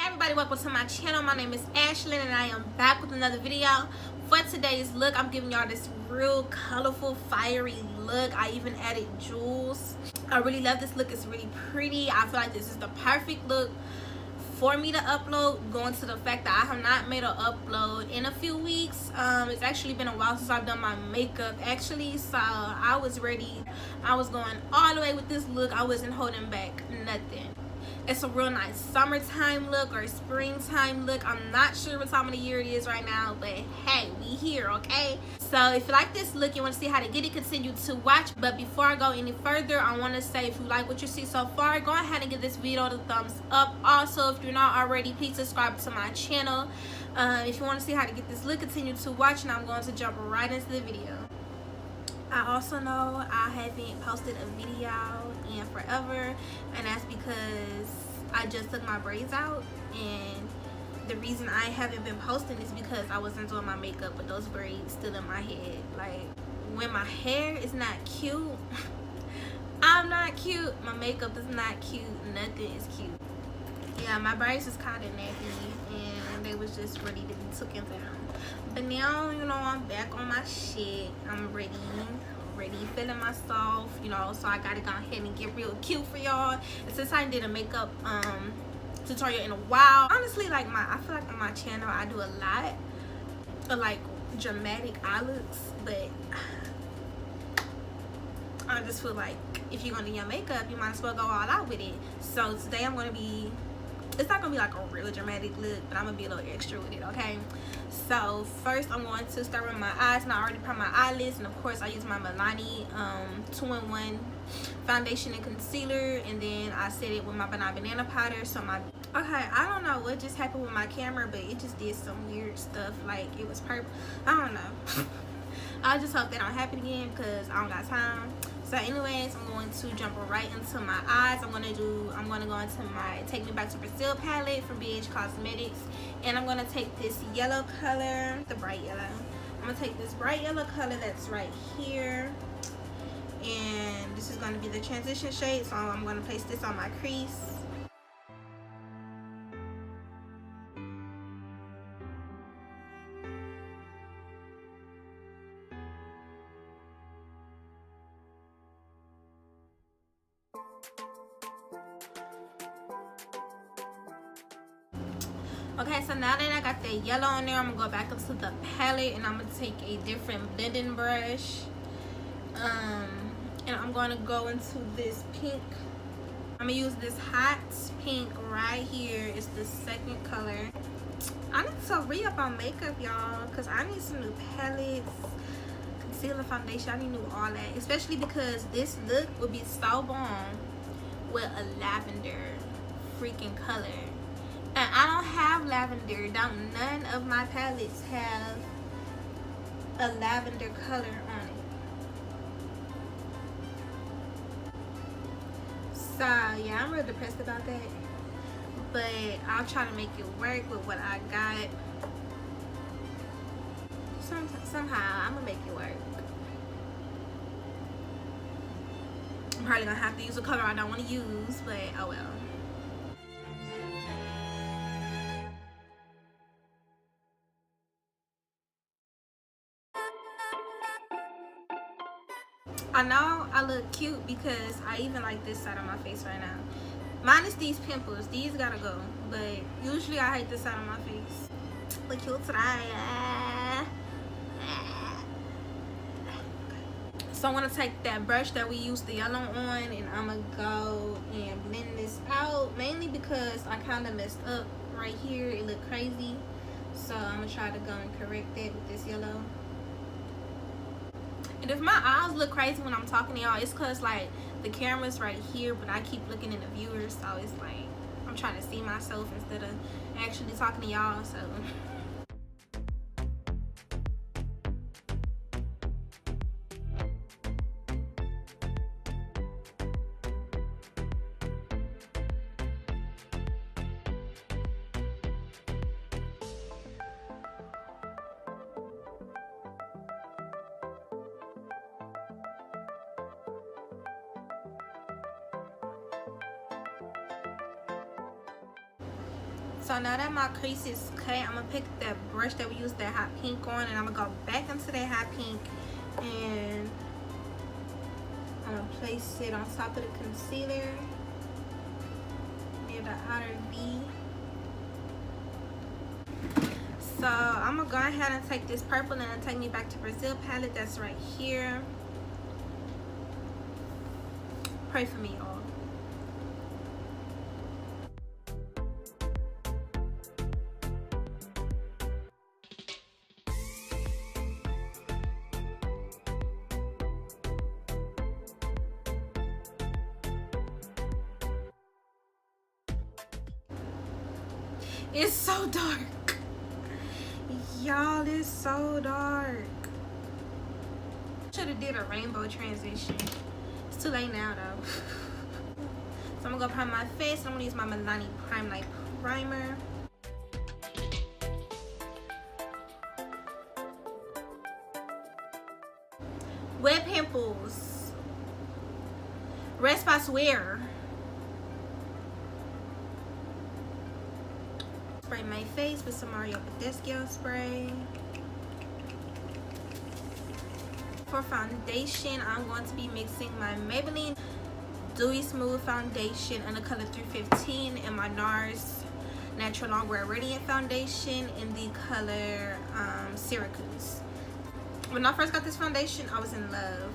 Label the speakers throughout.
Speaker 1: Everybody, welcome to my channel. My name is Ashlyn and I am back with another video. For today's look, I'm giving y'all this real colorful, fiery look. I even added jewels. I really love this look. It's really pretty. I feel like this is the perfect look for me to upload, going to the fact that I have not made an upload in a few weeks. It's actually been a while since I've done my makeup actually, so I was ready. I was going all the way with this look. I wasn't holding back nothing. It's a real nice summertime look or springtime look. I'm not sure what time of the year it is right now, but hey, we here, okay? So if you like this look, you want to see how to get it, continue to watch. But before I go any further, I want to say if you like what you see so far, go ahead and give this video the thumbs up. Also, if you're not already, please subscribe to my channel. If you want to see how to get this look, continue to watch, and I'm going to jump right into the video. I also know I haven't posted a video in forever, and that's because I just took my braids out, and the reason I haven't been posting is because I wasn't doing my makeup with those braids still in my head. Like, when my hair is not cute, I'm not cute, my makeup is not cute, nothing is cute. Yeah, my braids is kind of nappy and they was just ready to be taken down. But now, you know, I'm back on my shit. I'm ready feeling myself, you know, so I gotta go ahead and get real cute for y'all. And since I did a makeup tutorial in a while, honestly, like I feel like on my channel I do a lot of like dramatic eye looks, but I just feel like if you're gonna do your makeup, you might as well go all out with it. So today I'm gonna be, it's not gonna be like a real dramatic look, but I'm gonna be a little extra with it, okay? So first I'm going to start with my eyes, and I already primed my eyelids, and of course I use my Milani 2-in-1 foundation and concealer, and then I set it with my banana powder. So my, okay, I don't know what just happened with my camera, but it just did some weird stuff, like it was purple, I don't know. I just hope that don't happen again because I don't got time. So anyways, I'm going to jump right into my eyes. I'm gonna go into my Take Me Back to Brazil palette from BH Cosmetics, and I'm gonna take this yellow color, the bright yellow. I'm gonna take this bright yellow color that's right here, and this is gonna be the transition shade. So I'm gonna place this on my crease. Okay, so now that I got the yellow on there, I'm gonna go back into the palette, and I'm gonna take a different blending brush, and I'm gonna go into this pink. I'm gonna use this hot pink right here. It's the second color. I need to re-up on makeup, y'all, because I need some new palettes, concealer, foundation. I need new all that, especially because this look would be so bomb with a lavender freaking color. And I don't have lavender. None of my palettes have a lavender color on it. So yeah, I'm real depressed about that. But I'll try to make it work with what I got. Somehow I'm gonna make it work. I'm probably gonna have to use a color I don't want to use, but oh well. I know I look cute because I even like this side of my face right now. Minus these pimples, these gotta go. But usually I hate this side of my face. Look cute today. So I'm gonna take that brush that we used the yellow on, and I'm gonna go and blend this out. Mainly because I kind of messed up right here. It looked crazy. So I'm gonna try to go and correct that with this yellow. And if my eyes look crazy when I'm talking to y'all, it's because like the camera's right here, but I keep looking in the viewers, so it's like I'm trying to see myself instead of actually talking to y'all. So So now that my crease is cut, I'm gonna pick that brush that we used that hot pink on, and I'm gonna go back into that hot pink, and I'm gonna place it on top of the concealer near the outer V. So I'm gonna go ahead and take this purple and take me back to Brazil palette that's right here. Pray for me, y'all. It's so dark. Y'all, it's so dark. Should have did a rainbow transition. It's too late now though. So I'm gonna go prime my face. I'm gonna use my Milani Prime Light Primer. Wet pimples. Red spots where? Spray my face with some Badescu spray. For foundation, I'm going to be mixing my Maybelline Dewy Smooth Foundation in the color 315 and my Nars Natural Longwear Radiant Foundation in the color Syracuse. When I first got this foundation, I was in love.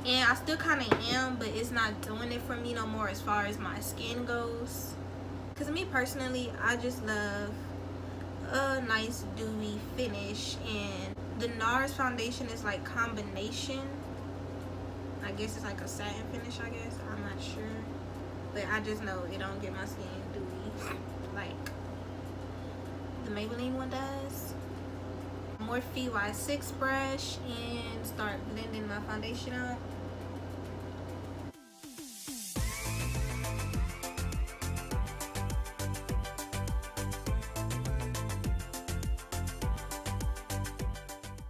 Speaker 1: And I still kind of am, but it's not doing it for me no more as far as my skin goes. Because me personally, I just love a nice dewy finish, and the Nars foundation is like combination. I guess it's like a satin finish, I guess. I'm not sure. But I just know it don't get my skin dewy like the Maybelline one does. Morphe Y6 brush and start blending my foundation out.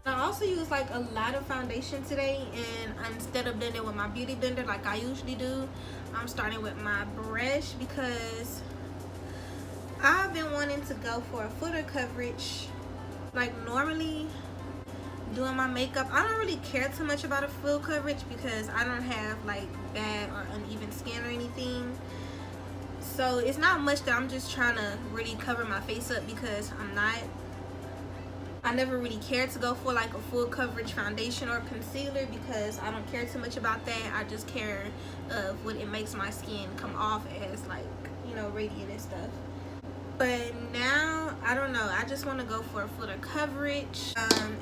Speaker 1: I also use like a lot of foundation today, and instead of blending with my beauty blender like I usually do, I'm starting with my brush because I've been wanting to go for a fuller coverage. Like normally doing my makeup, I don't really care too much about a full coverage because I don't have like bad or uneven skin or anything. So it's not much that I'm just trying to really cover my face up because I never really cared to go for like a full coverage foundation or concealer because I don't care too much about that. I just care of what it makes my skin come off as, like, you know, radiant and stuff. But now, I don't know, I just want to go for a fuller coverage.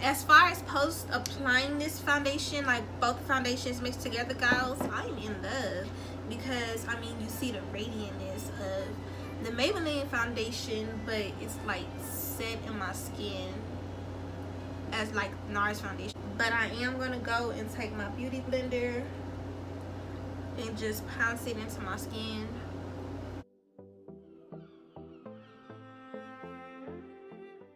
Speaker 1: As far as post applying this foundation, like both foundations mixed together, guys, I'm in love because, I mean, you see the radiantness of the Maybelline foundation, but it's like set in my skin as like Nars foundation. But I am going to go and take my beauty blender and just pounce it into my skin.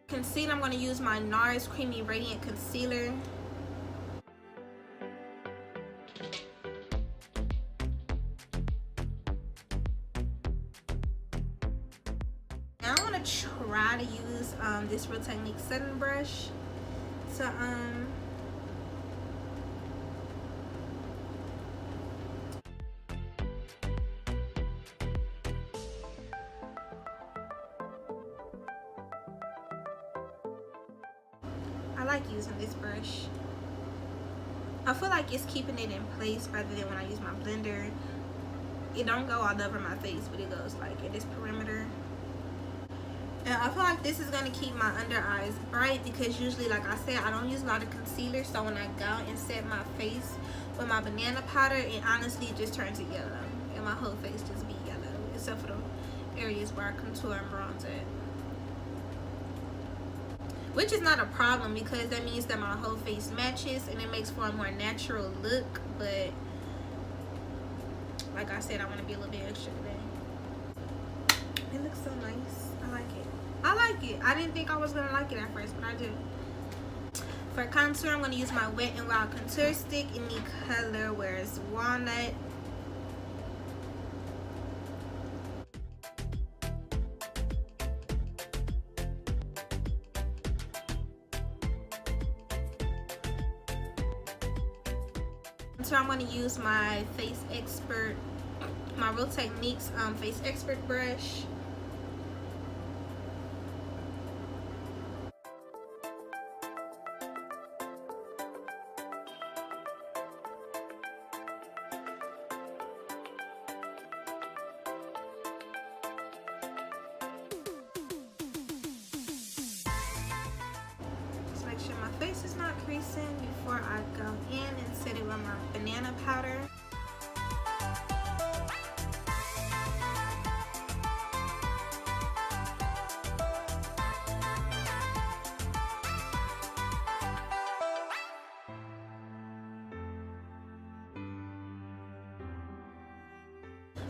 Speaker 1: Concealer, I'm going to use my Nars Creamy Radiant Concealer. Now I'm going to try to use this Real Technique setting brush to I like using this brush. I feel like it's keeping it in place rather than when I use my blender. It don't go all over my face, but it goes like in this perimeter. And I feel like this is going to keep my under eyes bright because usually, like I said, I don't use a lot of concealer. So when I go and set my face with my banana powder, it honestly just turns it yellow. And my whole face just be yellow, except for the areas where I contour and bronze at. Which is not a problem because that means that my whole face matches and it makes for a more natural look. But like I said, I want to be a little bit extra today. It looks so nice. I like it. I like it. I didn't think I was going to like it at first, but I do. For contour, I'm going to use my Wet&Wild contour stick in the color where it's Walnut. So I'm going to use my Real Techniques Face Expert brush. Make sure my face is not creasing before I go in and set it with my banana powder.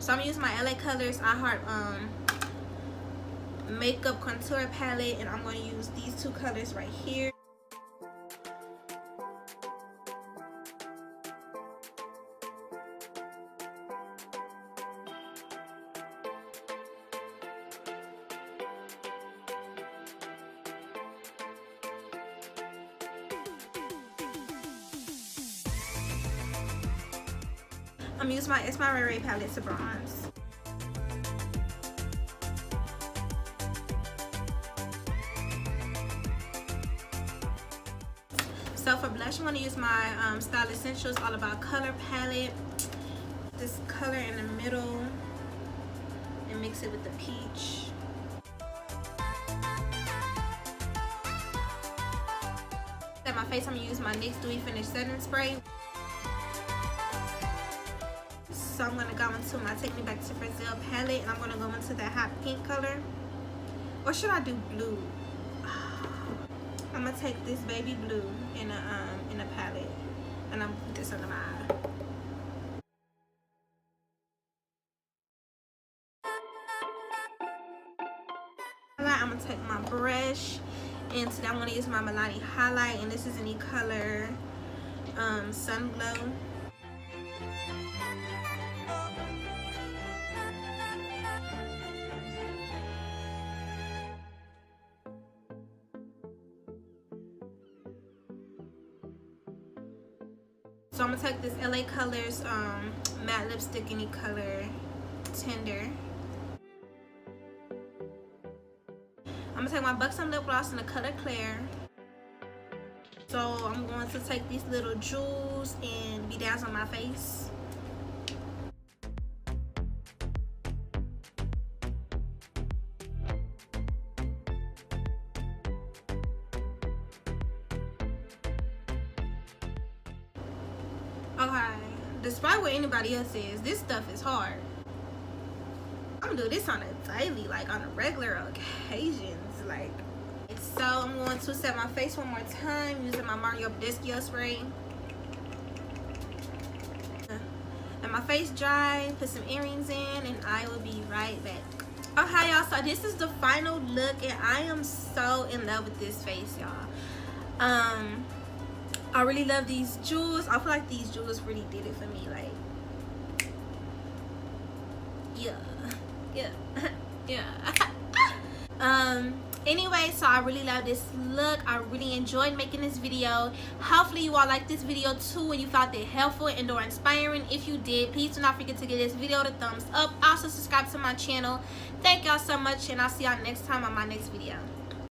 Speaker 1: So I'm using my LA Colors I Heart makeup contour palette, and I'm going to use these two colors right here. I'm using my Itsmyrayeraye palette to bronze. So for blush, I'm going to use my Style Essentials All About Color palette. This color in the middle and mix it with the peach. At my face, I'm going to use my NYX Dewy Finish Setting Spray. So I'm going to go into my Take Me Back to Brazil palette, and I'm going to go into that hot pink color. Or should I do blue? I'm going to take this baby blue in a palette, and I'm going to put this under my eye. I'm going to take my brush, and today I'm going to use my Milani Highlight, and this is in the color Sun Glow. So I'm going to take this LA Colors matte lipstick in the color Tender. I'm going to take my Buxom lip gloss in the color Claire. So I'm going to take these little jewels and bedazzle my face. Okay, despite what anybody else says, this stuff is hard. I'm gonna do this on a daily, like on a regular occasions, like. So I'm going to set my face one more time using my Badescu spray. Let my face dry, put some earrings in, and I will be right back. Okay, y'all, so this is the final look, and I am so in love with this face, y'all. I really love these jewels. I feel like these jewels really did it for me. Like, yeah. Anyway, so I really love this look. I really enjoyed making this video. Hopefully you all liked this video too, and you found it helpful and or inspiring. If you did, please do not forget to give this video the thumbs up. Also subscribe to my channel. Thank y'all so much, and I'll see y'all next time on my next video.